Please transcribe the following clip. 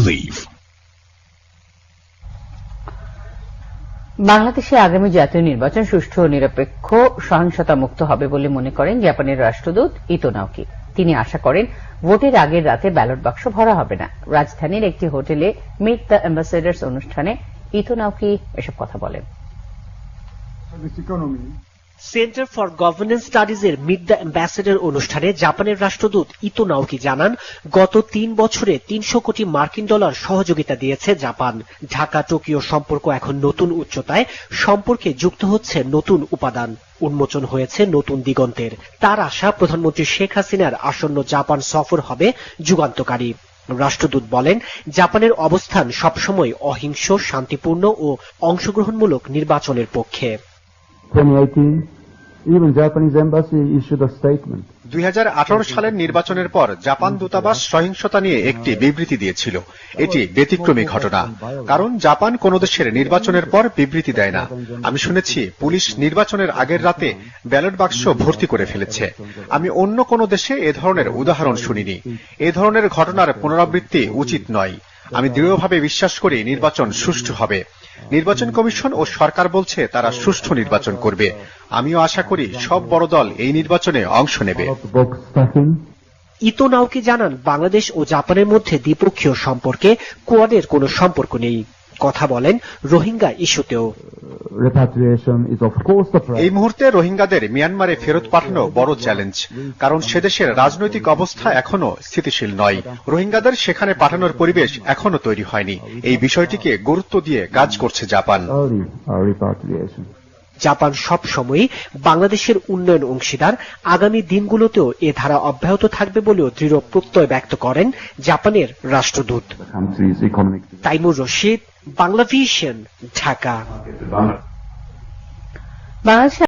believe. বাংলাদেশে আগামী জাতীয় নির্বাচন সুষ্ঠু ও নিরপেক্ষ সহিংসতা মুক্ত হবে বলে মনে করেন জাপানের রাষ্ট্রদূত ইতো নাওকি। তিনি আশা করেন ভোটের আগের রাতে ব্যালট বাক্স ভরা হবে না। রাজধানীর একটি হোটেলে মিট দ্য অ্যাম্বাসেডার্স অনুষ্ঠানে ইতো নাওকি এসব কথা বলেন। সেন্টার ফর গভর্নেন্স স্টাডিজের মিট দ্য অ্যাম্বাসেডর অনুষ্ঠানে জাপানের রাষ্ট্রদূত ইতো নাওকি জানান, গত ৩ বছরে ৩০০ কোটি মার্কিন ডলার সহযোগিতা দিয়েছে জাপান। ঢাকা টোকিও সম্পর্ক এখন নতুন উচ্চতায়, সম্পর্কে যুক্ত হচ্ছে নতুন উপাদান, উন্মোচন হয়েছে নতুন দিগন্তের। তার আশা প্রধানমন্ত্রী শেখ হাসিনার আসন্ন জাপান সফর হবে যুগান্তকারী। রাষ্ট্রদূত বলেন, জাপানের অবস্থান সবসময় অহিংস, শান্তিপূর্ণ ও অংশগ্রহণমূলক নির্বাচনের পক্ষে। 2018 সালের নির্বাচনের পর জাপান দূতাবাস সহিংসতা নিয়ে একটি বিবৃতি দিয়েছিল। এটি ব্যতিক্রমী ঘটনা, কারণ জাপান কোন দেশের নির্বাচনের পর বিবৃতি দেয় না। আমি শুনেছি পুলিশ নির্বাচনের আগের রাতে ব্যালট বাক্স ভর্তি করে ফেলেছে। আমি অন্য কোন দেশে এ ধরনের উদাহরণ শুনিনি। এ ধরনের ঘটনার পুনরাবৃত্তি উচিত নয়। আমি দৃঢ়ভাবে বিশ্বাস করি নির্বাচন সুষ্ঠু হবে। নির্বাচন কমিশন ও সরকার বলছে তারা সুষ্ঠু নির্বাচন করবে। আমিও আশা করি সব বড় দল এই নির্বাচনে অংশ নেবে। ইতো নাওকি জানান, বাংলাদেশ ও জাপানের মধ্যে দ্বিপক্ষীয় সম্পর্কে কোয়াডের কোনো সম্পর্ক নেই। কথা বলেন রোহিঙ্গা ইস্যুতেও। এই মুহূর্তে রোহিঙ্গাদের মিয়ানমারে ফেরত পাঠানো বড় চ্যালেঞ্জ, কারণ সে দেশের রাজনৈতিক অবস্থা এখনো স্থিতিশীল নয়। রোহিঙ্গাদের সেখানে পাঠানোর পরিবেশ এখনো তৈরি হয়নি। এই বিষয়টিকে গুরুত্ব দিয়ে কাজ করছে জাপান। জাপান সব সময়ই বাংলাদেশের উন্নয়ন অংশীদার। আগামী দিনগুলোতেও এ ধারা অব্যাহত থাকবে বলেও দৃঢ় প্রত্যয় ব্যক্ত করেন জাপানের রাষ্ট্রদূত। তাইমুর রশিদ, বাংলা ভিশন, ঢাকা। বাংলাদেশে